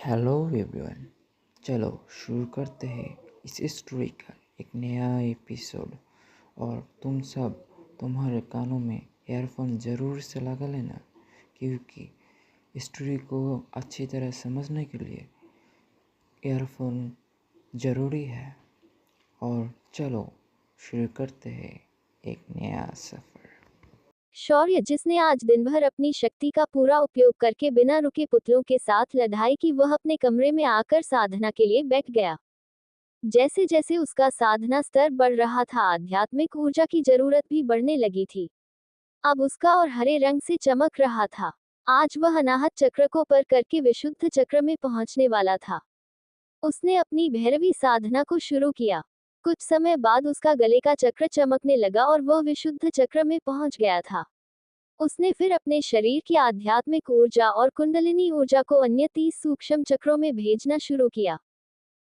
Hello everyone. चलो शुरू करते हैं इस स्टोरी का एक नया एपिसोड। और तुम सब तुम्हारे कानों में ईयरफोन ज़रूर से लगा लेना, क्योंकि स्टोरी को अच्छी तरह समझने के लिए ईयरफोन ज़रूरी है। और चलो शुरू करते हैं एक नया सफ़र। शौर्य, जिसने आज दिन भर अपनी शक्ति का पूरा उपयोग करके बिना रुके पुतलों के साथ लड़ाई की, वह अपने कमरे में आकर साधना के लिए बैठ गया। जैसे जैसे उसका साधना स्तर बढ़ रहा था, आध्यात्मिक ऊर्जा की जरूरत भी बढ़ने लगी थी। अब उसका और हरे रंग से चमक रहा था। आज वह अनाहत चक्र को पार करके विशुद्ध चक्र में पहुंचने वाला था। उसने अपनी भैरवी साधना को शुरू किया। कुछ समय बाद उसका गले का चक्र चमकने लगा और वह विशुद्ध चक्र में पहुंच गया था। उसने फिर अपने शरीर की आध्यात्मिक ऊर्जा और कुंडलिनी ऊर्जा को अन्य 30 सूक्ष्म चक्रों में भेजना शुरू किया।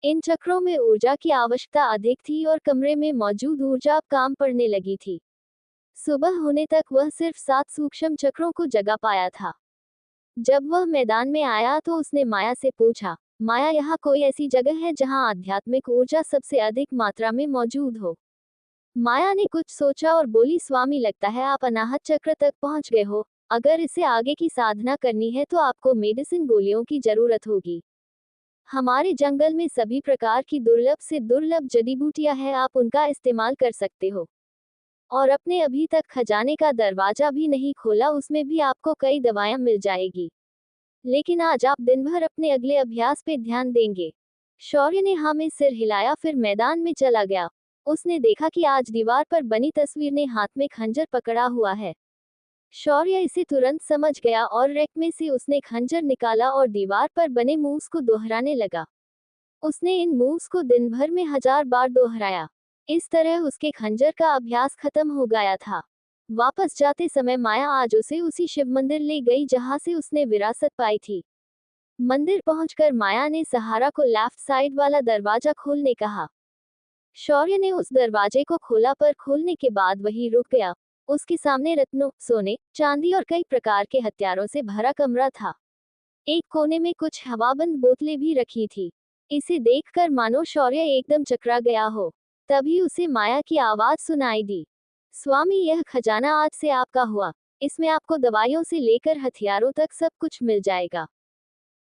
इन चक्रों में ऊर्जा की आवश्यकता अधिक थी और कमरे में मौजूद ऊर्जा अब काम पड़ने लगी थी। सुबह होने तक वह सिर्फ 7 सूक्ष्म चक्रों को जगा पाया था। जब वह मैदान में आया तो उसने माया से पूछा, माया, यहाँ कोई ऐसी जगह है जहाँ आध्यात्मिक ऊर्जा सबसे अधिक मात्रा में मौजूद हो? माया ने कुछ सोचा और बोली, स्वामी, लगता है आप अनाहत चक्र तक पहुंच गए हो। अगर इसे आगे की साधना करनी है तो आपको मेडिसिन गोलियों की जरूरत होगी। हमारे जंगल में सभी प्रकार की दुर्लभ से दुर्लभ जड़ी बूटियां हैं, आप उनका इस्तेमाल कर सकते हो। और अपने अभी तक खजाने का दरवाजा भी नहीं खोला, उसमें भी आपको कई दवाएं मिल जाएगी। लेकिन आज आप दिन भर अपने अगले अभ्यास पे ध्यान देंगे। शौर्य ने हाँ में सिर हिलाया, फिर मैदान में चला गया। उसने देखा कि आज दीवार पर बनी तस्वीर ने हाथ में खंजर पकड़ा हुआ है। शौर्य इसे तुरंत समझ गया और रैक में से उसने खंजर निकाला और दीवार पर बने मूव्स को दोहराने लगा। उसने इन मूव्स को दिन भर में 1000 बार दोहराया। इस तरह उसके खंजर का अभ्यास खत्म हो गया था। वापस जाते समय माया आज उसे उसी शिव मंदिर ले गई जहां से उसने विरासत पाई थी। मंदिर पहुंचकर माया ने सहारा को लेफ्ट साइड वाला दरवाजा खोलने कहा। शौर्य ने उस दरवाजे को खोला, पर खोलने के बाद वही रुक गया। उसके सामने रत्नों, सोने, चांदी और कई प्रकार के हथियारों से भरा कमरा था। एक कोने में कुछ हवाबंद बोतलें भी रखी थी। इसे देखकर मानो शौर्य एकदम चकरा गया हो। तभी उसे माया की आवाज सुनाई दी, स्वामी, यह खजाना आज से आपका हुआ। इसमें आपको दवाइयों से लेकर हथियारों तक सब कुछ मिल जाएगा।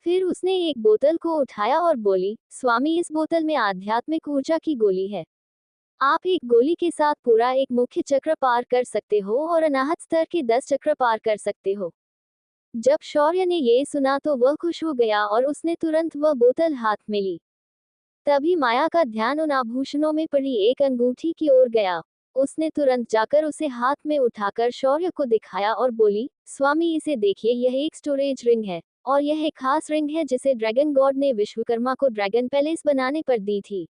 फिर उसने एक बोतल को उठाया और बोली, स्वामी, इस बोतल में आध्यात्मिक ऊर्जा की गोली है। आप एक गोली के साथ पूरा एक मुख्य चक्र पार कर सकते हो और अनाहत स्तर के 10 चक्र पार कर सकते हो। जब शौर्य ने ये सुना तो वह खुश हो गया और उसने तुरंत वह बोतल हाथ में ली। तभी माया का ध्यान उन आभूषणों में पड़ी एक अंगूठी की ओर गया। उसने तुरंत जाकर उसे हाथ में उठाकर शौर्य को दिखाया और बोली, स्वामी, इसे देखिए, यह एक स्टोरेज रिंग है। और यह एक खास रिंग है जिसे ड्रैगन गॉड ने विश्वकर्मा को ड्रैगन पैलेस बनाने पर दी थी।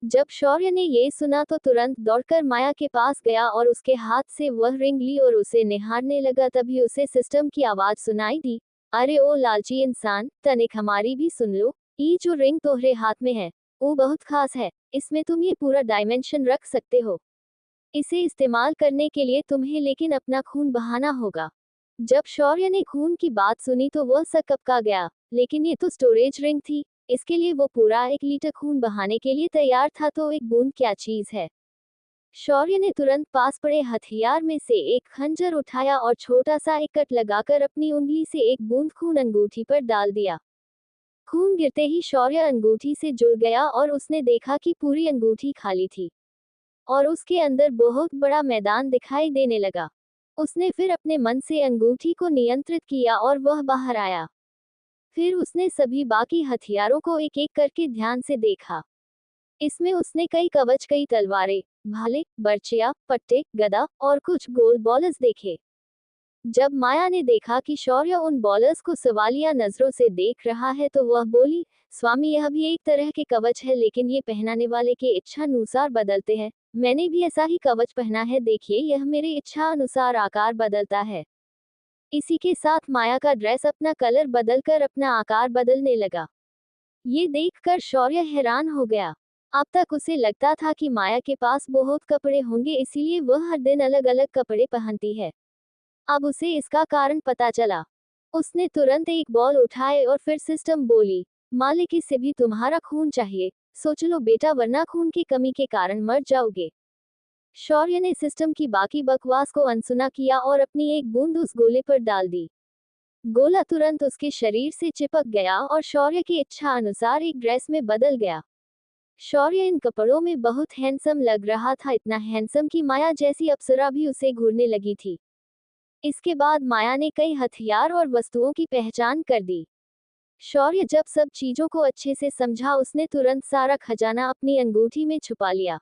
जब शौर्य ने ये सुना तो तुरंत दौड़कर माया के पास गया और उसके हाथ से वह रिंग ली और उसे निहारने लगा। तभी उसे सिस्टम की आवाज सुनाई दी, अरे ओ लालची इंसान, तनिक हमारी भी सुन लो। ये जो रिंग तोहरे हाथ में है, वो बहुत खास है। इसमें तुम ये पूरा डायमेंशन रख सकते हो। इसे इस्तेमाल करने के लिए तुम्हें लेकिन अपना खून बहाना होगा। जब शौर्य ने खून की बात सुनी तो वह सकपका गया। लेकिन ये तो स्टोरेज रिंग थी। इसके लिए वो पूरा 1 लीटर खून बहाने के लिए तैयार था, तो एक बूंद क्या चीज है। शौर्य ने तुरंत पास पड़े हथियार में से एक खंजर उठाया और छोटा सा एक कट लगाकर अपनी उंगली से एक बूंद खून अंगूठी पर डाल दिया। खून गिरते ही शौर्य अंगूठी से जुड़ गया और उसने देखा कि पूरी अंगूठी खाली थी और उसके अंदर बहुत बड़ा मैदान दिखाई देने लगा। उसने फिर अपने मन से अंगूठी को नियंत्रित किया और वह बाहर आया। फिर उसने सभी बाकी हथियारों को एक एक करके ध्यान से देखा। इसमें उसने कई कवच, कई तलवारें, भाले, बर्चिया, पट्टे, गदा और कुछ गोल बॉलर्स देखे। जब माया ने देखा कि शौर्य उन बॉलर्स को सवालिया नजरों से देख रहा है तो वह बोली, स्वामी, यह भी एक तरह के कवच है, लेकिन ये पहनाने वाले के इच्छा अनुसार बदलते हैं। मैंने भी ऐसा ही कवच पहना है, देखिए, यह मेरे इच्छा अनुसार आकार बदलता है। इसी के साथ माया का ड्रेस अपना कलर बदलकर अपना आकार बदलने लगा। ये देखकर शौर्य हैरान हो गया। अब तक उसे लगता था कि माया के पास बहुत कपड़े होंगे, इसीलिए वह हर दिन अलग अलग कपड़े पहनती है। अब उसे इसका कारण पता चला। उसने तुरंत एक बॉल उठाए और फिर सिस्टम बोली, मालिक इससे भी तुम्हारा खून चाहिए, सोच लो बेटा वरना खून की कमी के कारण मर जाओगे। शौर्य ने सिस्टम की बाकी बकवास को अनसुना किया और अपनी एक बूंद उस गोले पर डाल दी। गोला तुरंत उसके शरीर से चिपक गया और शौर्य की इच्छा अनुसार एक ड्रेस में बदल गया। शौर्य इन कपड़ों में बहुत हैंडसम लग रहा था, इतना हैंडसम कि माया जैसी अप्सरा भी उसे घूरने लगी थी। इसके बाद माया ने कई हथियार और वस्तुओं की पहचान कर दी। शौर्य जब सब चीजों को अच्छे से समझा उसने तुरंत सारा खजाना अपनी अंगूठी में छुपा लिया।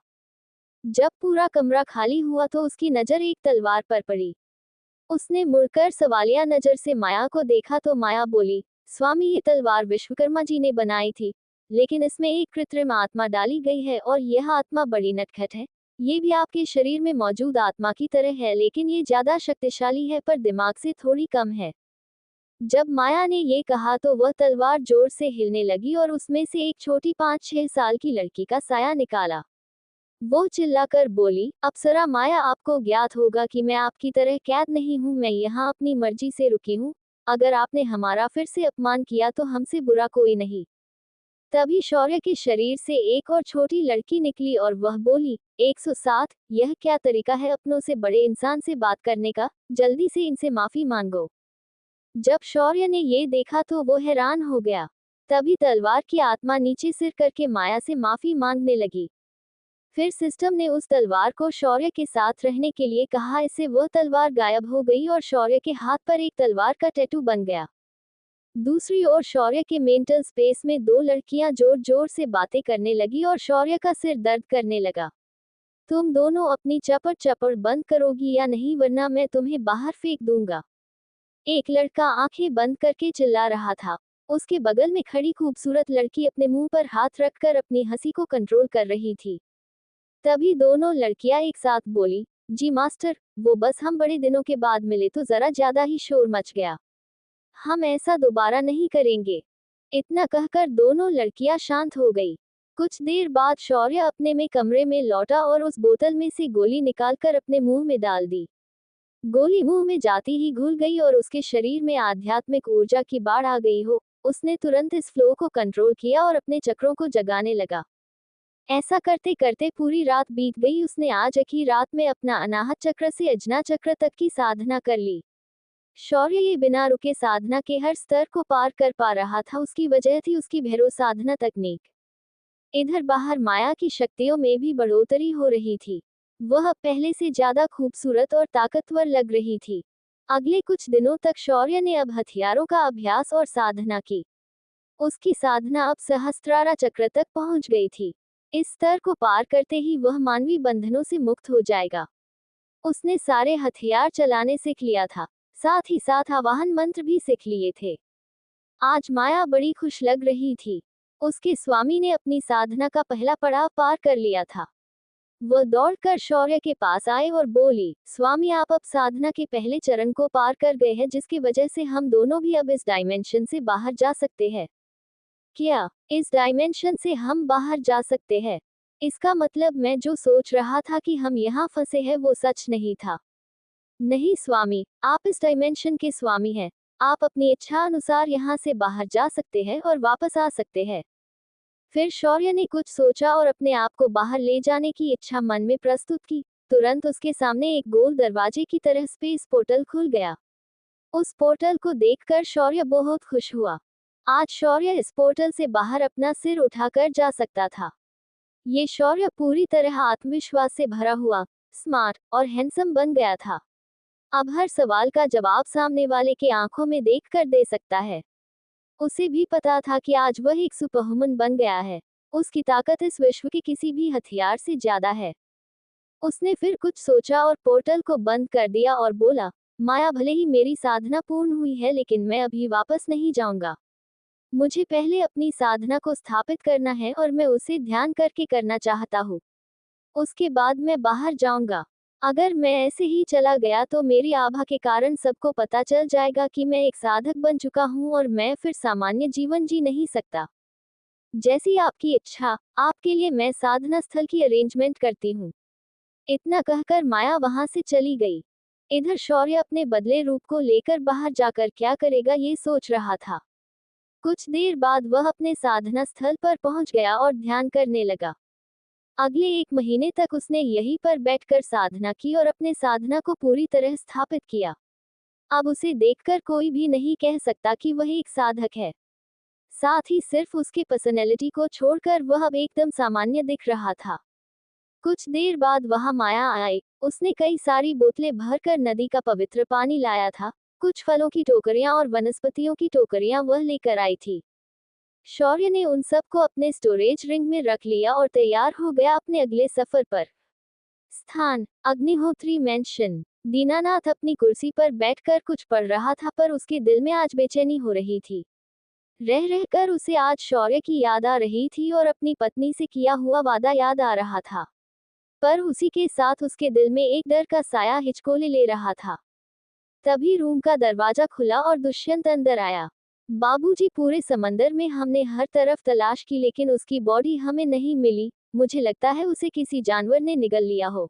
जब पूरा कमरा खाली हुआ तो उसकी नजर एक तलवार पर पड़ी। उसने मुड़कर सवालिया नजर से माया को देखा तो माया बोली, स्वामी ये तलवार विश्वकर्मा जी ने बनाई थी, लेकिन इसमें एक कृत्रिम आत्मा डाली गई है और यह आत्मा बड़ी नटखट है। ये भी आपके शरीर में मौजूद आत्मा की तरह है, लेकिन ये ज्यादा शक्तिशाली है पर दिमाग से थोड़ी कम है। जब माया ने ये कहा तो वह तलवार जोर से हिलने लगी और उसमें से एक छोटी 5-6 साल की लड़की का साया निकाला। वो चिल्लाकर बोली, अप्सरा माया आपको ज्ञात होगा कि मैं आपकी तरह कैद नहीं हूँ, मैं यहाँ अपनी मर्जी से रुकी हूँ। अगर आपने हमारा फिर से अपमान किया तो हमसे बुरा कोई नहीं। तभी शौर्य के शरीर से एक और छोटी लड़की निकली और वह बोली, 107, यह क्या तरीका है अपनों से बड़े इंसान से बात करने का, जल्दी से इनसे माफी मांगो। जब शौर्य ने ये देखा तो वो हैरान हो गया। तभी तलवार की आत्मा नीचे सिर करके माया से माफी मांगने लगी। फिर सिस्टम ने उस तलवार को शौर्य के साथ रहने के लिए कहा, इससे वह तलवार गायब हो गई और शौर्य के हाथ पर एक तलवार का टैटू बन गया। दूसरी ओर शौर्य के मेंटल स्पेस में दो लड़कियां जोर जोर से बातें करने लगी और शौर्य का सिर दर्द करने लगा। तुम दोनों अपनी चपड़ चपड़ बंद करोगी या नहीं वरना मैं तुम्हें बाहर फेंक दूंगा। एक लड़का आंखें बंद करके चिल्ला रहा था। उसके बगल में खड़ी खूबसूरत लड़की अपने मुंह पर हाथ रखकर अपनी हंसी को कंट्रोल कर रही थी। तभी दोनों लड़कियां एक साथ बोली, जी मास्टर, वो बस हम बड़े दिनों के बाद मिले तो जरा ज्यादा ही शोर मच गया। हम ऐसा दोबारा नहीं करेंगे। इतना कहकर दोनों लड़कियां शांत हो गई। कुछ देर बाद शौर्य अपने में कमरे में लौटा और उस बोतल में से गोली निकालकर अपने मुंह में डाल दी। गोली मुंह में जाती ही घुल गई और उसके शरीर में आध्यात्मिक ऊर्जा की बाढ़ आ गई हो। उसने तुरंत इस फ्लो को कंट्रोल किया और अपने चक्रों को जगाने लगा। ऐसा करते करते पूरी रात बीत गई। उसने आज की रात में अपना अनाहत चक्र से अजना चक्र तक की साधना कर ली। शौर्य ये बिना रुके साधना के हर स्तर को पार कर पा रहा था, उसकी वजह थी उसकी भैरव साधना तकनीक। इधर बाहर माया की शक्तियों में भी बढ़ोतरी हो रही थी। वह पहले से ज्यादा खूबसूरत और ताकतवर लग रही थी। अगले कुछ दिनों तक शौर्य ने अब हथियारों का अभ्यास और साधना की। उसकी साधना अब सहस्त्रारा चक्र तक पहुंच गई थी। इस स्तर को पार करते ही वह मानवीय बंधनों से मुक्त हो जाएगा। उसने सारे हथियार चलाने सीख लिया था, साथ ही साथ आवाहन मंत्र भी सीख लिए थे। आज माया बड़ी खुश लग रही थी। उसके स्वामी ने अपनी साधना का पहला पड़ाव पार कर लिया था। वह दौड़कर शौर्य के पास आए और बोली, स्वामी आप अब साधना के पहले चरण को पार कर गए हैं, जिसकी वजह से हम दोनों भी अब इस डायमेंशन से बाहर जा सकते हैं। क्या इस डायमेंशन से हम बाहर जा सकते हैं? इसका मतलब मैं जो सोच रहा था कि हम यहाँ फंसे हैं वो सच नहीं था। नहीं स्वामी, आप इस डायमेंशन के स्वामी हैं। आप अपनी इच्छा अनुसार यहाँ से बाहर जा सकते हैं और वापस आ सकते हैं। फिर शौर्य ने कुछ सोचा और अपने आप को बाहर ले जाने की इच्छा मन में प्रस्तुत की। तुरंत उसके सामने एक गोल दरवाजे की तरह स्पेस पोर्टल खुल गया। उस पोर्टल को देखकर शौर्य बहुत खुश हुआ। आज शौर्य इस पोर्टल से बाहर अपना सिर उठाकर जा सकता था। ये शौर्य पूरी तरह आत्मविश्वास से भरा हुआ, स्मार्ट और हैंडसम बन गया था। अब हर सवाल का जवाब सामने वाले के आंखों में देखकर दे सकता है। उसे भी पता था कि आज वह एक सुपरह्यूमन बन गया है। उसकी ताकत इस विश्व के किसी भी हथियार से ज्यादा है। उसने फिर कुछ सोचा और पोर्टल को बंद कर दिया और बोला, माया भले ही मेरी साधना पूर्ण हुई है लेकिन मैं अभी वापस नहीं जाऊंगा। मुझे पहले अपनी साधना को स्थापित करना है और मैं उसे ध्यान करके करना चाहता हूँ। उसके बाद मैं बाहर जाऊंगा। अगर मैं ऐसे ही चला गया तो मेरी आभा के कारण सबको पता चल जाएगा कि मैं एक साधक बन चुका हूँ और मैं फिर सामान्य जीवन जी नहीं सकता। जैसी आपकी इच्छा, आपके लिए मैं साधना स्थल की अरेंजमेंट करती हूँ। इतना कहकर माया वहां से चली गई। इधर शौर्य अपने बदले रूप को लेकर बाहर जाकर क्या करेगा ये सोच रहा था। कुछ देर बाद वह अपने साधना स्थल पर पहुंच गया और ध्यान करने लगा। अगले 1 महीने तक उसने यहीं पर बैठकर साधना की और अपने साधना को पूरी तरह स्थापित किया। अब उसे देखकर कोई भी नहीं कह सकता कि वह एक साधक है। साथ ही सिर्फ उसकी पर्सनैलिटी को छोड़कर वह अब एकदम सामान्य दिख रहा था। कुछ देर बाद वहां माया आई। उसने कई सारी बोतलें भरकर नदी का पवित्र पानी लाया था। कुछ फलों की टोकरियां और वनस्पतियों की टोकरियां वह लेकर आई थी। शौर्य ने उन सब को अपने स्टोरेज रिंग में रख लिया और तैयार हो गया अपने अगले सफर पर। स्थान: अग्निहोत्री मैंशन। दीनानाथ अपनी कुर्सी पर बैठकर कुछ पढ़ रहा था, पर उसके दिल में आज बेचैनी हो रही थी। रह रहकर उसे आज शौर्य की याद आ रही थी और अपनी पत्नी से किया हुआ वादा याद आ रहा था। पर उसी के साथ उसके दिल में एक डर का साया हिचकोले ले रहा था। तभी रूम का दरवाजा खुला और दुष्यंत अंदर आया। बाबूजी, पूरे समंदर में हमने हर तरफ तलाश की, लेकिन उसकी बॉडी हमें नहीं मिली। मुझे लगता है उसे किसी जानवर ने निगल लिया हो।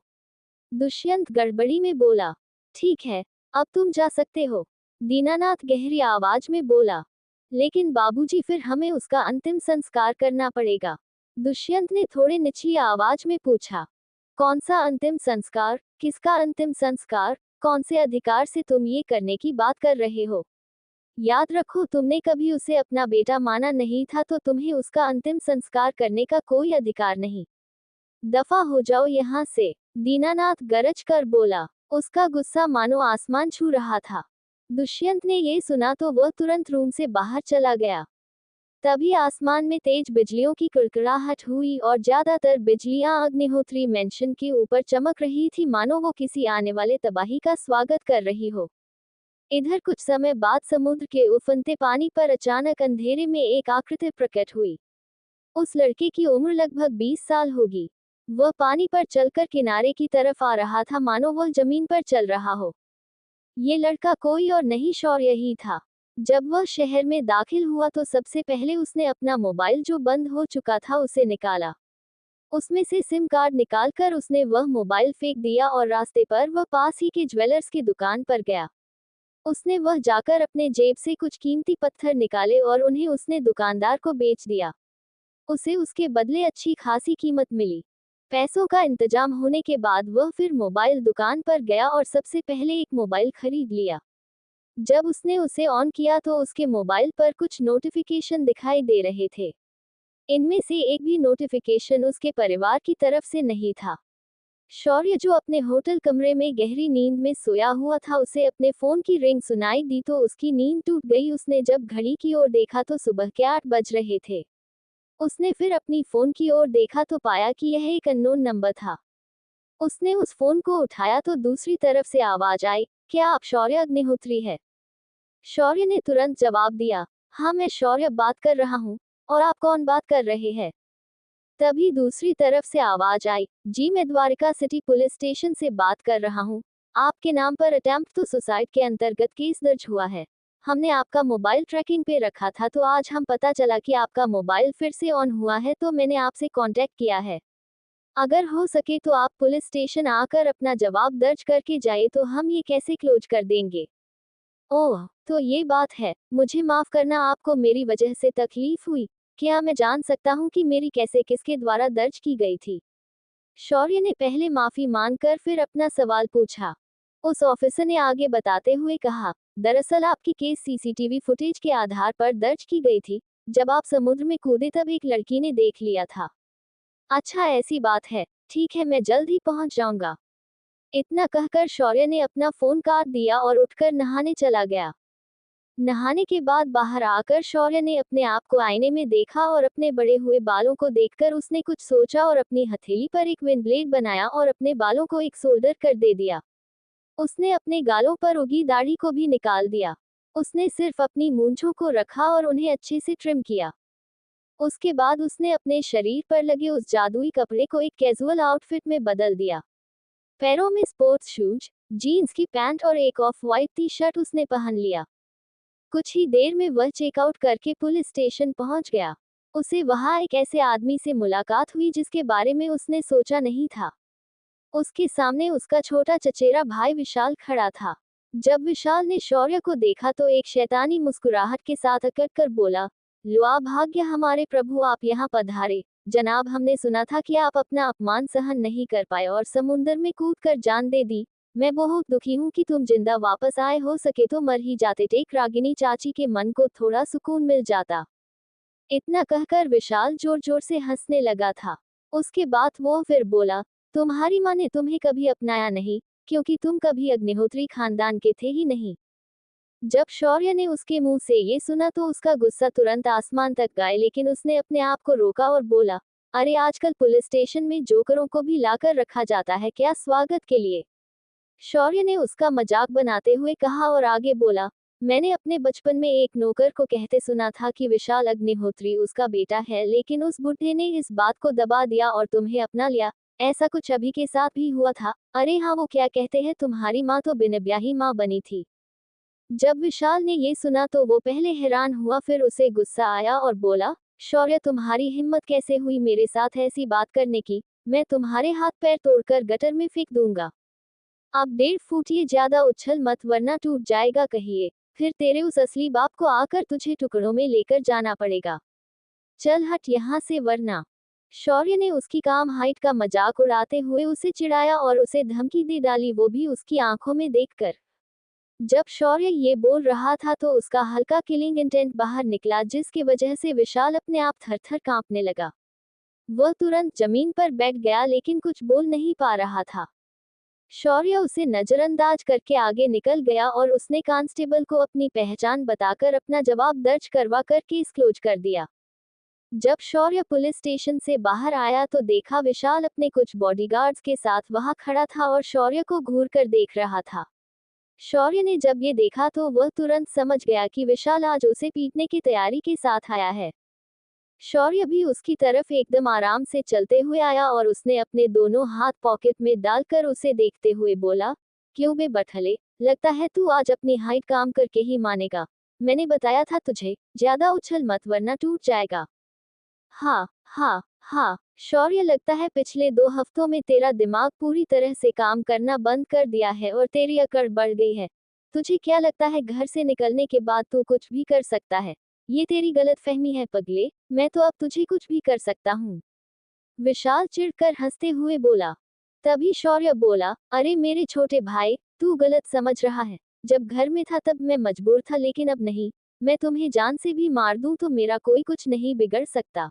दुष्यंत गड़बड़ी में बोला। ठीक है, अब तुम जा सकते हो, दीनानाथ गहरी आवाज में बोला। लेकिन बाबूजी, फिर हमें उसका अंतिम संस्कार करना पड़ेगा। दुष्यंत ने थोड़े निचली आवाज में पूछा। कौन सा अंतिम संस्कार? किसका अंतिम संस्कार? कौन से अधिकार से तुम ये करने की बात कर रहे हो? याद रखो, तुमने कभी उसे अपना बेटा माना नहीं था, तो तुम्हें उसका अंतिम संस्कार करने का कोई अधिकार नहीं। दफा हो जाओ यहाँ से, दीनानाथ गरज कर बोला। उसका गुस्सा मानो आसमान छू रहा था। दुष्यंत ने ये सुना तो वह तुरंत रूम से बाहर चला गया। तभी आसमान में तेज बिजलियों की कड़कड़ाहट हुई और ज्यादातर बिजलियां अग्निहोत्री मैंशन के ऊपर चमक रही थी, मानो वो किसी आने वाले तबाही का स्वागत कर रही हो। इधर कुछ समय बाद समुद्र के उफनते पानी पर अचानक अंधेरे में एक आकृति प्रकट हुई। उस लड़के की उम्र लगभग 20 साल होगी। वह पानी पर चलकर किनारे की तरफ आ रहा था, मानो वह जमीन पर चल रहा हो। ये लड़का कोई और नहीं, शौर्य ही था। जब वह शहर में दाखिल हुआ तो सबसे पहले उसने अपना मोबाइल, जो बंद हो चुका था, उसे निकाला। उसमें से सिम कार्ड निकालकर उसने वह मोबाइल फेंक दिया और रास्ते पर वह पास ही के ज्वेलर्स की दुकान पर गया। उसने वह जाकर अपने जेब से कुछ कीमती पत्थर निकाले और उन्हें उसने दुकानदार को बेच दिया। उसे उसके बदले अच्छी खासी कीमत मिली। पैसों का इंतजाम होने के बाद वह फिर मोबाइल दुकान पर गया और सबसे पहले एक मोबाइल खरीद लिया। जब उसने उसे ऑन किया तो उसके मोबाइल पर कुछ नोटिफिकेशन दिखाई दे रहे थे। इनमें से एक भी नोटिफिकेशन उसके परिवार की तरफ से नहीं था। शौर्य, जो अपने होटल कमरे में गहरी नींद में सोया हुआ था, उसे अपने फोन की रिंग सुनाई दी तो उसकी नींद टूट गई। उसने जब घड़ी की ओर देखा तो सुबह के 8 बज रहे थे। उसने फिर अपनी फोन की ओर देखा तो पाया कि यह एक अननोन नंबर था। उसने उस फोन को उठाया तो दूसरी तरफ से आवाज आई, क्या आप शौर्य अग्निहोत्री है? शौर्य ने तुरंत जवाब दिया, हाँ मैं शौर्य बात कर रहा हूँ। और आप कौन बात कर रहे हैं? तभी दूसरी तरफ से आवाज आई, जी मैं द्वारिका सिटी पुलिस स्टेशन से बात कर रहा हूँ। आपके नाम पर अटेम्प्ट टू सुसाइड के अंतर्गत केस दर्ज हुआ है। हमने आपका मोबाइल ट्रैकिंग पे रखा था, तो आज हम पता चला कि आपका मोबाइल फिर से ऑन हुआ है, तो मैंने आपसे कांटेक्ट किया है। अगर हो सके तो आप पुलिस स्टेशन आकर अपना जवाब दर्ज करके जाए, तो हम ये कैसे क्लोज कर देंगे। ओह, तो ये बात है। मुझे माफ करना, आपको मेरी वजह से तकलीफ हुई। क्या मैं जान सकता हूँ कि मेरी कैसे किसके द्वारा दर्ज की गई थी? शौर्य ने पहले माफी मांगकर फिर अपना सवाल पूछा। उस ऑफिसर ने आगे बताते हुए कहा, दरअसल आपकी केस सीसीटीवी फुटेज के आधार पर दर्ज की गई थी। जब आप समुद्र में कूदे तब एक लड़की ने देख लिया था। अच्छा, ऐसी बात है। ठीक है, मैं जल्द ही पहुंच जाऊंगा। इतना कहकर शौर्य ने अपना फोन काट दिया और उठकर नहाने चला गया। नहाने के बाद बाहर आकर शौर्य ने अपने आप को आईने में देखा और अपने बड़े हुए बालों को देखकर उसने कुछ सोचा और अपनी हथेली पर एक विंड ब्लेड बनाया और अपने बालों को एक सोल्डर कर दे दिया। उसने अपने गालों पर उगी दाढ़ी को भी निकाल दिया। उसने सिर्फ अपनी मूंछों को रखा और उन्हें अच्छे से ट्रिम किया। उसके बाद उसने अपने शरीर पर लगे उस जादुई कपड़े को एक कैजुअल आउटफिट में बदल दिया। पैरों में स्पोर्ट्स शूज, जीन्स की पैंट और एक ऑफ वाइट टी शर्ट उसने पहन लिया। कुछ ही देर में वह चेकआउट करके पुलिस स्टेशन पहुंच गया। उसे वहां एक ऐसे आदमी से मुलाकात हुई जिसके बारे में उसने सोचा नहीं था। उसके सामने उसका छोटा चचेरा भाई विशाल खड़ा था। जब विशाल ने शौर्य को देखा तो एक शैतानी मुस्कुराहट के साथ अकड़ कर बोला, लो आ भाग्य हमारे प्रभु, आप यहाँ पधारे। जनाब, हमने सुना था कि आप अपना अपमान सहन नहीं कर पाए और समुंदर में कूद कर जान दे दी। मैं बहुत दुखी हूँ कि तुम जिंदा वापस आए, हो सके तो मर ही जाते। टेक रागिनी चाची के मन को थोड़ा सुकून मिल जाता। इतना कहकर विशाल जोर जोर से हंसने लगा था। उसके बाद वो फिर बोला, तुम्हारी माँ ने तुम्हें कभी अपनाया नहीं, क्योंकि तुम कभी अग्निहोत्री खानदान के थे ही नहीं। जब शौर्य ने उसके मुंह से ये सुना तो उसका गुस्सा तुरंत आसमान तक गया, लेकिन उसने अपने आप को रोका और बोला, अरे आजकल पुलिस स्टेशन में जोकरों को भी लाकर रखा जाता है क्या स्वागत के लिए। शौर्य ने उसका मजाक बनाते हुए कहा और आगे बोला, मैंने अपने बचपन में एक नौकर को कहते सुना था कि विशाल अग्निहोत्री उसका बेटा है, लेकिन उस बुढ़े ने इस बात को दबा दिया और तुम्हें अपना लिया। ऐसा कुछ अभी के साथ भी हुआ था। अरे हाँ, वो क्या कहते हैं, तुम्हारी माँ तो बिन ब्याही माँ बनी थी। जब विशाल ने ये सुना तो वो पहले हैरान हुआ, फिर उसे गुस्सा आया और बोला, शौर्य तुम्हारी हिम्मत कैसे हुई मेरे साथ ऐसी बात करने की। मैं तुम्हारे हाथ पैर तोड़कर गटर में फेंक दूंगा। अब 1.5 फुट ये ज्यादा उछल मत, वरना टूट जाएगा कहिए। फिर तेरे उस असली बाप को आकर तुझे टुकड़ों में लेकर जाना पड़ेगा। चल हट यहाँ से वरना। शौर्य ने उसकी काम हाइट का मजाक उड़ाते हुए उसे चिढ़ाया और उसे धमकी दे डाली, वो भी उसकी आंखों में देखकर। जब शौर्य ये बोल रहा था तो उसका हल्का किलिंग इंटेंट बाहर निकला, जिसकी वजह से विशाल अपने आप थर-थर कांपने लगा। वह तुरंत जमीन पर बैठ गया, लेकिन कुछ बोल नहीं पा रहा था। शौर्य उसे नजरअंदाज करके आगे निकल गया और उसने कांस्टेबल को अपनी पहचान बताकर अपना जवाब दर्ज करवा कर केस क्लोज कर दिया। जब शौर्य पुलिस स्टेशन से बाहर आया तो देखा विशाल अपने कुछ बॉडीगार्ड्स के साथ वहां खड़ा था और शौर्य को घूर कर देख रहा था। शौर्य ने जब ये देखा तो वह तुरंत समझ गया कि विशाल आज उसे पीटने की तैयारी के साथ आया है। शौर्य भी उसकी तरफ एकदम आराम से चलते हुए आया और उसने अपने दोनों हाथ पॉकेट में डालकर उसे देखते हुए बोला, क्यों बे बठले, लगता है तू आज अपनी हाइट काम करके ही मानेगा। मैंने बताया था तुझे, ज्यादा उछल मत वरना टूट जाएगा। हाँ हाँ हाँ, शौर्य, लगता है पिछले 2 हफ्तों में तेरा दिमाग पूरी तरह से काम करना बंद कर दिया है और तेरी अकड़ बढ़ गई है। तुझे क्या लगता है घर से निकलने के बाद तू कुछ भी कर सकता है? ये तेरी गलतफहमी है पगले, मैं तो अब तुझे कुछ भी कर सकता हूँ। विशाल चिढ़कर हंसते हुए बोला। तभी शौर्य बोला, अरे मेरे छोटे भाई, तू गलत समझ रहा है। जब घर में था तब मैं मजबूर था, लेकिन अब नहीं। मैं तुम्हें जान से भी मार दूं तो मेरा कोई कुछ नहीं बिगड़ सकता।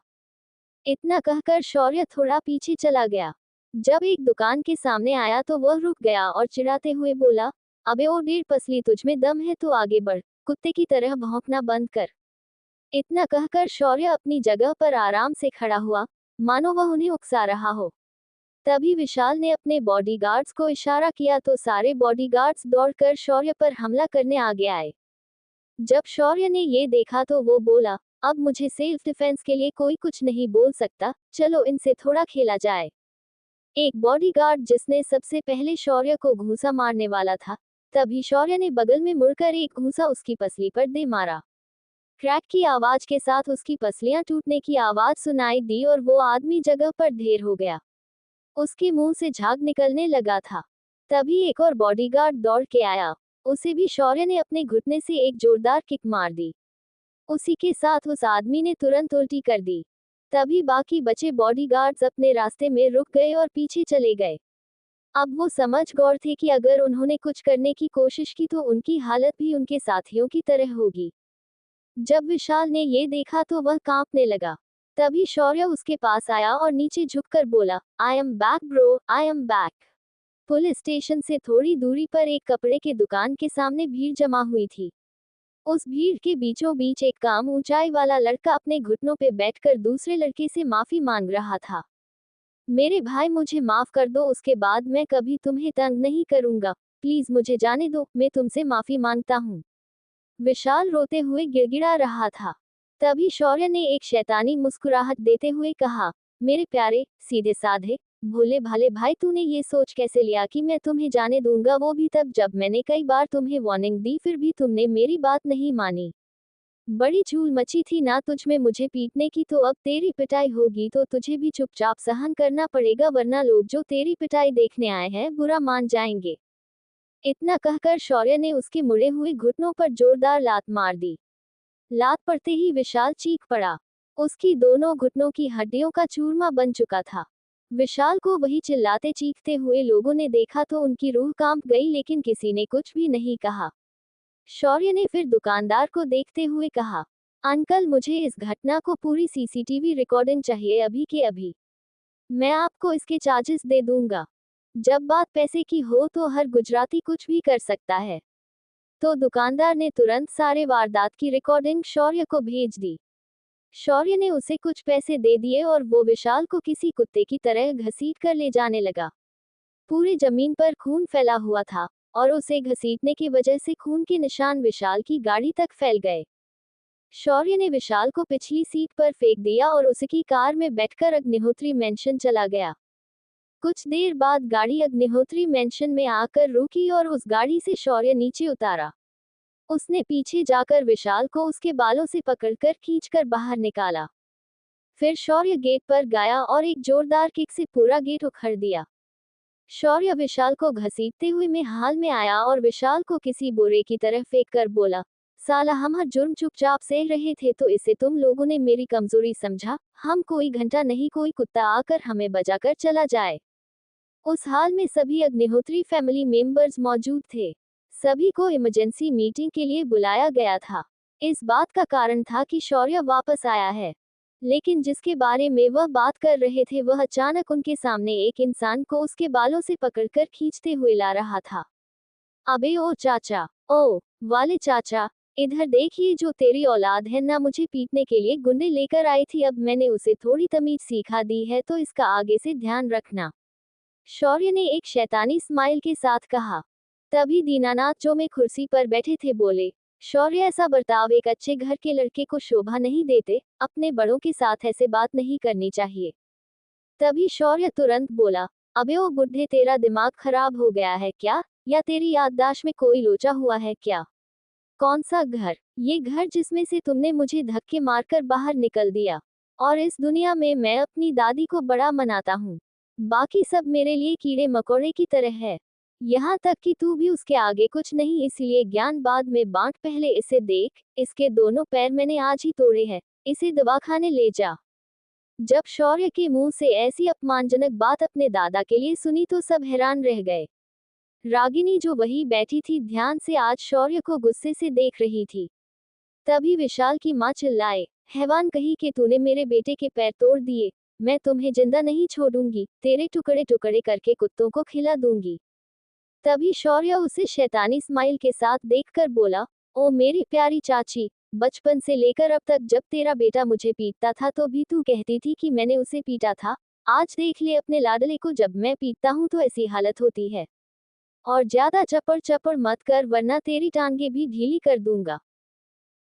इतना कहकर शौर्य थोड़ा पीछे चला गया। जब एक दुकान के सामने आया तो वह रुक गया और चिढ़ाते हुए बोला, अबे ओ डेढ़ पसली, तुझमें दम है तो आगे बढ़, कुत्ते की तरह भौंकना बंद कर। इतना कहकर शौर्य अपनी जगह पर आराम से खड़ा हुआ, मानो वह उन्हें उकसा रहा हो। तभी विशाल ने अपने बॉडीगार्ड्स को इशारा किया तो सारे बॉडीगार्ड्स दौड़कर शौर्य पर हमला करने आगे आए। जब शौर्य ने ये देखा तो वो बोला, अब मुझे सेल्फ डिफेंस के लिए कोई कुछ नहीं बोल सकता, चलो इनसे थोड़ा खेला जाए। एक बॉडीगार्ड जिसने सबसे पहले शौर्य को घूंसा मारने वाला था, तभी शौर्य ने बगल में मुड़कर एक घूंसा उसकी पसली पर दे मारा। क्रैक की आवाज के साथ उसकी पसलियां टूटने की आवाज सुनाई दी और वो आदमी जगह पर ढेर हो गया। उसके मुंह से झाग निकलने लगा था। तभी एक और बॉडीगार्ड दौड़ के आया। उसे भी शौर्य ने अपने घुटने से एक जोरदार किक मार दी। उसी के साथ उस आदमी ने तुरंत उल्टी कर दी। तभी बाकी बचे बॉडीगार्ड्स अपने रास्ते में रुक गए और पीछे चले गए। अब वो समझ गए थे कि अगर उन्होंने कुछ करने की कोशिश की तो उनकी हालत भी उनके साथियों की तरह होगी। जब विशाल ने ये देखा तो वह कांपने लगा। तभी शौर्य उसके पास आया और नीचे झुककर बोला, I am back bro, I am back. Police station से थोड़ी दूरी पर एक कपड़े के दुकान के सामने भीड़ जमा हुई थी। उस भीड़ के बीचों बीच एक कम ऊंचाई वाला लड़का अपने घुटनों पे बैठकर दूसरे लड़के से माफी मांग रहा था। मेरे भाई, मुझे माफ कर दो, उसके बाद मैं कभी तुम्हें तंग नहीं करूंगा। प्लीज मुझे जाने दो, मैं तुमसे माफी मांगता हूँ। विशाल रोते हुए गिड़गिड़ा रहा था। तभी शौर्य ने एक शैतानी मुस्कुराहट देते हुए कहा, मेरे प्यारे सीधे साधे भोले भाले भाई, तूने ये सोच कैसे लिया कि मैं तुम्हें जाने दूंगा, वो भी तब जब मैंने कई बार तुम्हें वार्निंग दी, फिर भी तुमने मेरी बात नहीं मानी। बड़ी चूल मची थी ना तुझ में मुझे पीटने की, तो अब तेरी पिटाई होगी तो तुझे भी चुपचाप सहन करना पड़ेगा, वरना लोग जो तेरी पिटाई देखने आए हैं बुरा मान जाएंगे। इतना कहकर शौर्य ने उसके मुड़े हुए घुटनों पर जोरदार लात मार दी। लात पड़ते ही विशाल चीख पड़ा। उसकी दोनों घुटनों की हड्डियों का चूरमा बन चुका था। विशाल को वही चिल्लाते चीखते हुए लोगों ने देखा तो उनकी रूह कांप गई, लेकिन किसी ने कुछ भी नहीं कहा। शौर्य ने फिर दुकानदार को देखते हुए कहा, अंकल मुझे इस घटना को पूरी सीसीटीवी रिकॉर्डिंग चाहिए, अभी के अभी। मैं आपको इसके चार्जेस दे दूंगा। जब बात पैसे की हो तो हर गुजराती कुछ भी कर सकता है। तो दुकानदार ने तुरंत सारे वारदात की रिकॉर्डिंग शौर्य को भेज दी। शौर्य ने उसे कुछ पैसे दे दिए और वो विशाल को किसी कुत्ते की तरह घसीट कर ले जाने लगा। पूरी जमीन पर खून फैला हुआ था और उसे घसीटने की वजह से खून के निशान विशाल की गाड़ी तक फैल गए। शौर्य ने विशाल को पिछली सीट पर फेंक दिया और उसकी कार में बैठकर अग्निहोत्री मैंशन चला गया। कुछ देर बाद गाड़ी अग्निहोत्री मैंशन में आकर रुकी और उस गाड़ी से शौर्य नीचे उतारा। उसने पीछे जाकर विशाल को उसके बालों से पकड़कर खींचकर बाहर निकाला। फिर शौर्य गेट पर गया और एक जोरदार किक से पूरा गेट उखड़ दिया। शौर्य विशाल को घसीटते हुए में हाल में आया और विशाल को किसी बोरे की तरह फेंक कर बोला, साला हम हर जुर्म चुपचाप सह रहे थे तो इसे तुम लोगों ने मेरी कमजोरी समझा। हम कोई घंटा नहीं कोई कुत्ता आकर हमें बजाकर चला जाए। उस हाल में सभी अग्निहोत्री फैमिली मेंबर्स मौजूद थे। सभी को इमरजेंसी मीटिंग के लिए बुलाया गया था। इस बात का कारण था कि शौर्य वापस आया है, लेकिन जिसके बारे में वह बात कर रहे थे वह अचानक उनके सामने एक इंसान को उसके बालों से पकड़कर खींचते हुए ला रहा था। अबे ओ चाचा, ओ वाले चाचा, इधर देखिए, जो तेरी औलाद है ना मुझे पीटने के लिए गुंडे लेकर आई थी, अब मैंने उसे थोड़ी तमीज सिखा दी है तो इसका आगे से ध्यान रखना। शौर्य ने एक शैतानी स्माइल के साथ कहा। तभी दीनानाथ जो में कुर्सी पर बैठे थे बोले, शौर्य ऐसा बर्ताव एक अच्छे घर के लड़के को शोभा नहीं देते, अपने बड़ों के साथ ऐसे बात नहीं करनी चाहिए। तभी शौर्य तुरंत बोला, अबे ओ बुढ़े, तेरा दिमाग खराब हो गया है क्या, या तेरी याददाश्त में कोई लोचा हुआ है क्या? कौन सा घर? ये घर जिसमें से तुमने मुझे धक्के मारकर बाहर निकल दिया। और इस दुनिया में मैं अपनी दादी को बड़ा मनाता हूँ। बाकी सब मेरे लिए कीड़े मकोड़े की तरह है। यहाँ तक कि तू भी उसके आगे कुछ नहीं, इसलिए ज्ञान बाद में बांट, पहले इसे देख, इसके दोनों पैर मैंने आज ही तोड़े हैं, इसे दवाखाने ले जा। जब शौर्य के मुंह से ऐसी अपमानजनक बात अपने दादा के लिए सुनी तो सब हैरान रह गए। रागिनी जो वही बैठी थी ध्यान से आज शौर्य को गुस्से से देख रही थी। तभी विशाल की मां चिल्लाए, हैवान कही कि तूने मेरे बेटे के पैर तोड़ दिए, मैं तुम्हें जिंदा नहीं छोड़ूंगी, तेरे टुकड़े टुकड़े करके कुत्तों को खिला दूंगी। तभी शौर्य उसे शैतानी स्माइल के साथ देखकर बोला, ओ मेरी प्यारी चाची, बचपन से लेकर अब तक जब तेरा बेटा मुझे पीटता था तो भी तू कहती थी कि मैंने उसे पीटा था। आज देख ले अपने लाडले को, जब मैं पीटता हूँ तो ऐसी हालत होती है। और ज्यादा चपड़ चपड़ मत कर वरना तेरी टांगे भी ढीली कर दूंगा।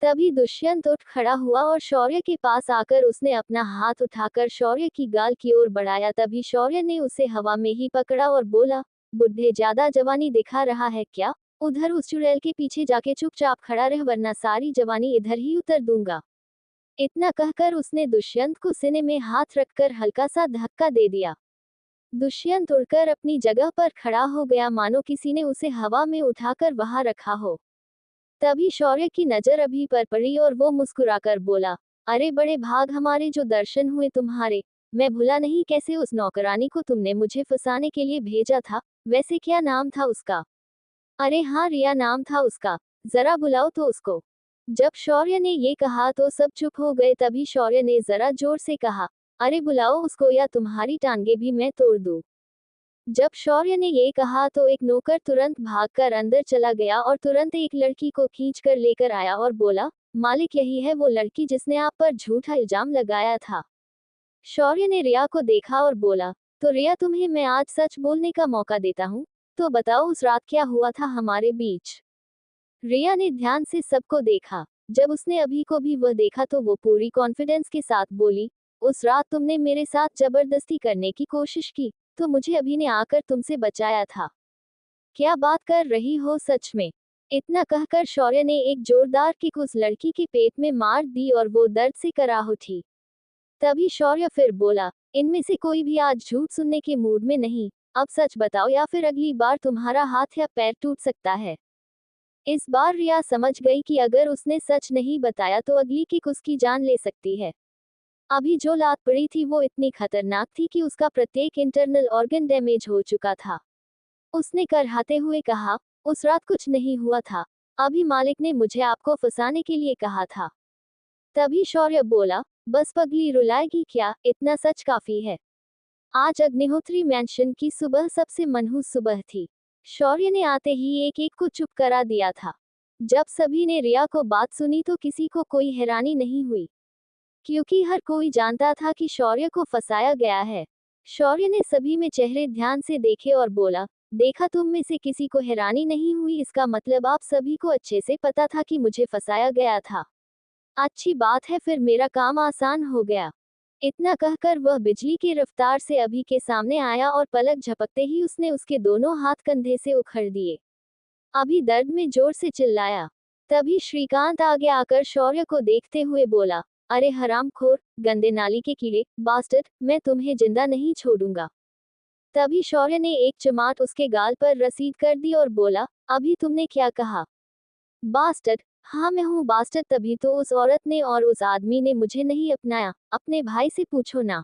तभी दुष्यंत उठ खड़ा हुआ और शौर्य के पास आकर उसने अपना हाथ उठाकर शौर्य की गाल की ओर बढ़ाया। तभी शौर्य ने उसे हवा में ही पकड़ा और बोला, बुढ़े ज्यादा जवानी दिखा रहा है क्या? उधर उस चुड़ैल के पीछे जाके चुपचाप खड़ा रह वरना सारी जवानी इधर ही उतर दूंगा। इतना कहकर उसने दुष्यंत को सीने में हाथ रखकर हल्का सा धक्का दे दिया। दुष्यंत उड़कर अपनी जगह पर खड़ा हो गया, मानो किसी ने उसे हवा में उठाकर वहां रखा हो। तभी शौर्य की नजर अभी पर पड़ी और वो मुस्कुराकर बोला, अरे बड़े भाग हमारे जो दर्शन हुए तुम्हारे। मैं भूला नहीं कैसे उस नौकरानी को तुमने मुझे फंसाने के लिए भेजा था। वैसे क्या नाम था उसका? अरे हाँ, रिया नाम था उसका। जरा बुलाओ तो उसको। जब शौर्य ने ये कहा तो सब चुप हो गए। तभी शौर्य ने जरा जोर से कहा, अरे बुलाओ उसको या तुम्हारी टांगे भी मैं तोड़ दूं। जब शौर्य ने ये कहा तो एक नौकर तुरंत भागकर अंदर चला गया और तुरंत एक लड़की को खींचकर लेकर आया और बोला, मालिक यही है वो लड़की जिसने आप पर झूठा इल्जाम लगाया था। शौर्य ने रिया को देखा और बोला, तो रिया तुम्हें मैं आज सच बोलने का मौका देता हूँ, तो बताओ उस रात क्या हुआ था हमारे बीच? रिया ने ध्यान से सबको देखा। जब उसने अभी को भी वह देखा तो वो पूरी कॉन्फिडेंस के साथ बोली, उस रात तुमने मेरे साथ जबरदस्ती करने की कोशिश की, तो मुझे अभी ने आकर तुमसे बचाया था। क्या बात कर रही हो सच में? इतना कहकर शौर्य ने एक जोरदार किक उस लड़की के पेट में मार दी और वो दर्द से कराह उठी। तभी शौर्य फिर बोला, इनमें से कोई भी आज झूठ सुनने के मूड में नहीं, अब सच बताओ या फिर अगली बार तुम्हारा हाथ या पैर टूट सकता है। इस बार रिया समझ गई कि अगर उसने सच नहीं बताया तो अगली किक उसकी जान ले सकती है। अभी जो लात पड़ी थी वो इतनी खतरनाक थी कि उसका प्रत्येक इंटरनल ऑर्गन डैमेज हो चुका था। उसने करहाते हुए कहा, उस रात कुछ नहीं हुआ था, अभी मालिक ने मुझे आपको फंसाने के लिए कहा था। तभी शौर्य बोला, बस पगली रुलाएगी क्या, इतना सच काफी है। आज अग्निहोत्री मैंशन की सुबह सबसे मनहूस सुबह थी। शौर्य ने आते ही एक एक को चुप करा दिया था। जब सभी ने रिया को बात सुनी तो किसी को कोई हैरानी नहीं हुई, क्योंकि हर कोई जानता था कि शौर्य को फंसाया गया है। शौर्य ने सभी में चेहरे ध्यान से देखे और बोला, देखा, तुम में से किसी को हैरानी नहीं हुई, इसका मतलब आप सभी को अच्छे से पता था कि मुझे फंसाया गया था। अच्छी बात है, फिर मेरा काम आसान हो गया। इतना कहकर वह बिजली की रफ्तार से अभी के सामने आया और पलक झपकते ही उसने उसके दोनों हाथ कंधे से उखड़ दिए। अभी दर्द में जोर से चिल्लाया। तभी श्रीकांत आगे आकर शौर्य को देखते हुए बोला, अरे हरामखोर, गंदे नाली के कीड़े, बास्टर्ड, मैं तुम्हें जिंदा नहीं छोड़ूंगा। तभी शौर्य ने एक चमाट उसके गाल पर रसीद कर दी और बोला, अभी तुमने क्या कहा? बास्टर्ड? हाँ मैं हूँ बास्टर्ड, तभी तो उस औरत ने और उस आदमी ने मुझे नहीं अपनाया, अपने भाई से पूछो ना।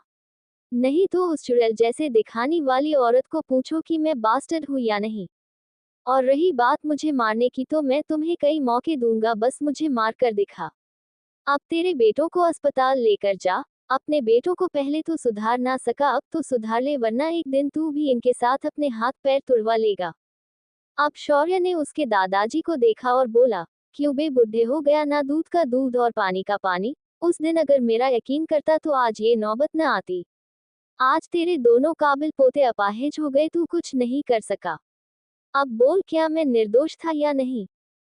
नहीं तो उस चुड़ैल जैसे दिखाने वाली औरत को पूछो कि मैं बास्टर्ड हूँ या नहीं। और रही बात मुझे मारने की, तो मैं तुम्हें कई मौके दूंगा, बस मुझे मार कर दिखा। अब तेरे बेटों को अस्पताल लेकर जा। अपने बेटों को पहले तो सुधार ना सका, अब तो सुधार ले, वरना एक दिन तू भी इनके साथ अपने हाथ पैर तुड़वा लेगा। अब शौर्य ने उसके दादाजी को देखा और बोला, क्यों बे बुढ़े हो गया, ना दूध का दूध और पानी का पानी। उस दिन अगर मेरा यकीन करता तो आज ये नौबत न आती। आज तेरे दोनों काबिल पोते अपाहिज हो गए, तू कुछ नहीं कर सका। अब बोल, क्या मैं निर्दोष था या नहीं?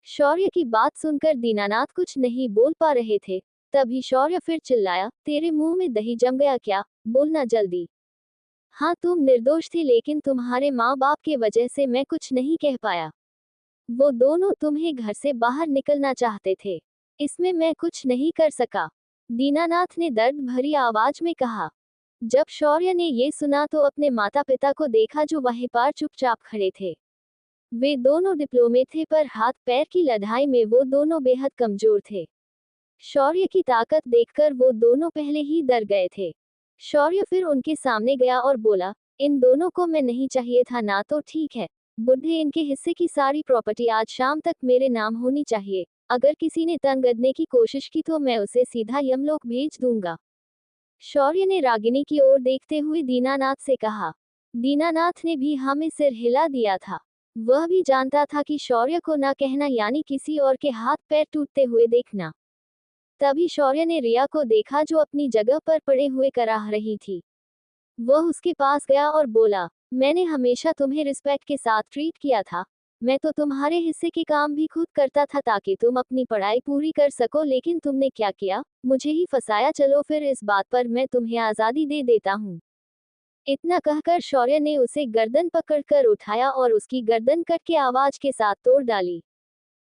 शौर्य की बात सुनकर दीनानाथ कुछ नहीं बोल पा रहे थे। तभी शौर्य फिर चिल्लाया, तेरे मुंह में दही जम गया क्या, बोलना जल्दी। हाँ तुम निर्दोष थे, लेकिन तुम्हारे माँ बाप के वजह से मैं कुछ नहीं कह पाया। वो दोनों तुम्हें घर से बाहर निकलना चाहते थे, इसमें मैं कुछ नहीं कर सका। दीनानाथ ने दर्द भरी आवाज में कहा। जब शौर्य ने ये सुना तो अपने माता पिता को देखा जो वहीं पर चुपचाप खड़े थे। वे दोनों डिप्लोमे थे, पर हाथ पैर की लड़ाई में वो दोनों बेहद कमजोर थे। शौर्य की ताकत देखकर वो दोनों पहले ही डर गए थे। शौर्य फिर उनके सामने गया और बोला, इन दोनों को मैं नहीं चाहिए था ना, तो ठीक है बुढ़े, इनके हिस्से की सारी प्रॉपर्टी आज शाम तक मेरे नाम होनी चाहिए। अगर किसी ने तंग करने की कोशिश की तो मैं उसे सीधा यमलोक भेज दूंगा। शौर्य ने रागिनी की ओर देखते हुए दीनानाथ से कहा। दीनानाथ ने भी हाँ में सिर हिला दिया था। वह भी जानता था कि शौर्य को ना कहना यानी किसी और के हाथ पैर टूटते हुए देखना। तभी शौर्य ने रिया को देखा जो अपनी जगह पर पड़े हुए कराह रही थी। वह उसके पास गया और बोला, मैंने हमेशा तुम्हें रिस्पेक्ट के साथ ट्रीट किया था। मैं तो तुम्हारे हिस्से के काम भी खुद करता था ताकि तुम अपनी पढ़ाई पूरी कर सको, लेकिन तुमने क्या किया, मुझे ही फंसाया। चलो फिर इस बात पर मैं तुम्हें आज़ादी दे देता हूँ। इतना कहकर शौर्य ने उसे गर्दन पकड़कर उठाया और उसकी गर्दन कट के आवाज के साथ तोड़ डाली।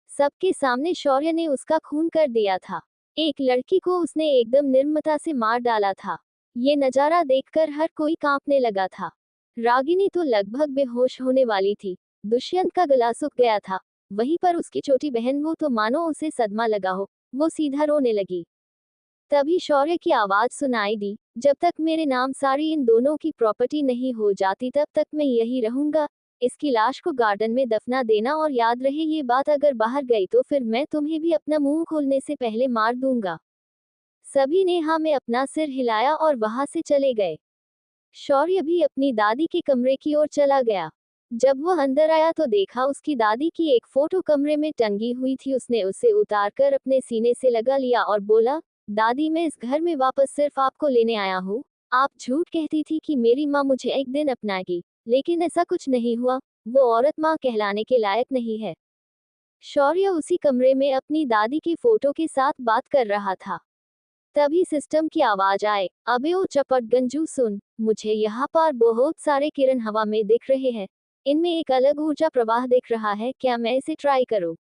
सबके सामने शौर्य ने उसका खून कर दिया था। एक लड़की को उसने एकदम निर्ममता से मार डाला था। ये नजारा देखकर हर कोई कांपने लगा था। रागिनी तो लगभग बेहोश होने वाली थी। दुष्यंत का गला सूख गया था। वहीं पर उसकी छोटी बहन, वो तो मानो उसे सदमा लगा हो, वो सीधा रोने लगी। तभी शौर्य की आवाज सुनाई दी, जब तक मेरे नाम सारी इन दोनों की प्रॉपर्टी नहीं हो जाती तब तक मैं यही रहूंगा। इसकी लाश को गार्डन में दफना देना, और याद रहे ये बात अगर बाहर गई तो फिर मैं तुम्हें भी अपना मुंह खोलने से पहले मार दूंगा। सभी ने हाँ में अपना सिर हिलाया और वहां से चले गए। शौर्य भी अपनी दादी के कमरे की ओर चला गया। जब वह अंदर आया तो देखा उसकी दादी की एक फोटो कमरे में टंगी हुई थी। उसने उसे उतारकर अपने सीने से लगा लिया और बोला, दादी मैं इस घर में वापस सिर्फ आपको लेने आया हूँ। आप झूठ कहती थी कि मेरी माँ मुझे एक दिन अपनाएगी, लेकिन ऐसा कुछ नहीं हुआ। वो औरत माँ कहलाने के लायक नहीं है। शौर्य उसी कमरे में अपनी दादी की फोटो के साथ बात कर रहा था। तभी सिस्टम की आवाज आए, अबे ओ चपट गंजू सुन, मुझे यहाँ पर बहुत सारे किरण हवा में दिख रहे हैं। इनमें एक अलग ऊर्जा प्रवाह दिख रहा है, क्या मैं इसे ट्राई करूँ?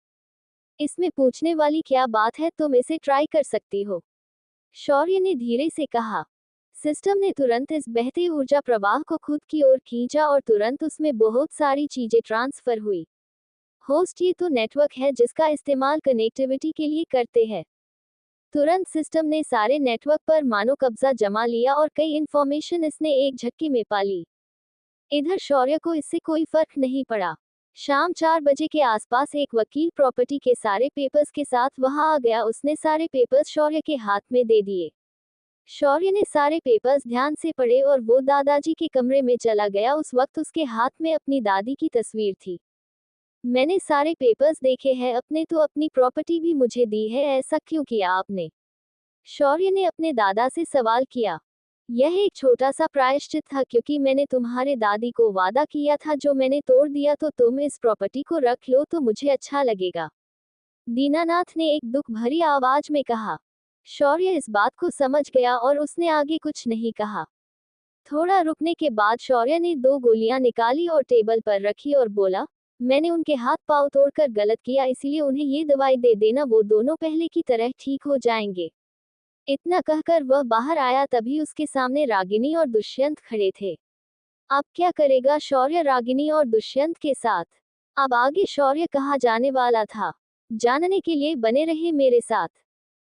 इसमें पूछने वाली क्या बात है, तुम इसे ट्राई कर सकती हो। शौर्य ने धीरे से कहा। सिस्टम ने तुरंत इस बहते ऊर्जा प्रवाह को खुद की ओर खींचा और तुरंत उसमें बहुत सारी चीजें ट्रांसफर हुई। होस्ट ये तो नेटवर्क है जिसका इस्तेमाल कनेक्टिविटी के लिए करते हैं। तुरंत सिस्टम ने सारे नेटवर्क पर मानो कब्जा जमा लिया और कई इंफॉर्मेशन इसने एक झटके में पा ली। इधर शौर्य को इससे कोई फर्क नहीं पड़ा। शाम 4 बजे के आसपास एक वकील प्रॉपर्टी के सारे पेपर्स के साथ वहां आ गया। उसने सारे पेपर्स शौर्य के हाथ में दे दिए। शौर्य ने सारे पेपर्स ध्यान से पढ़े और वो दादाजी के कमरे में चला गया। उस वक्त उसके हाथ में अपनी दादी की तस्वीर थी। मैंने सारे पेपर्स देखे हैं, अपने तो अपनी प्रॉपर्टी भी मुझे दी है, ऐसा क्यों किया आपने? शौर्य ने अपने दादा से सवाल किया। यह एक छोटा सा प्रायश्चित था, क्योंकि मैंने तुम्हारे दादी को वादा किया था, जो मैंने तोड़ दिया, तो तुम इस प्रॉपर्टी को रख लो तो मुझे अच्छा लगेगा। दीनानाथ ने एक दुख भरी आवाज में कहा। शौर्य इस बात को समझ गया और उसने आगे कुछ नहीं कहा। थोड़ा रुकने के बाद शौर्य ने 2 गोलियां निकाली और टेबल पर रखी और बोला, मैंने उनके हाथ पांव तोड़कर गलत किया, इसलिए उन्हें ये दवाई दे देना, वो दोनों पहले की तरह ठीक हो जाएंगे। इतना कहकर वह बाहर आया। तभी उसके सामने रागिनी और दुष्यंत खड़े थे। अब क्या करेगा शौर्य रागिनी और दुष्यंत के साथ? अब आगे शौर्य कहाँ जाने वाला था, जानने के लिए बने रहे मेरे साथ।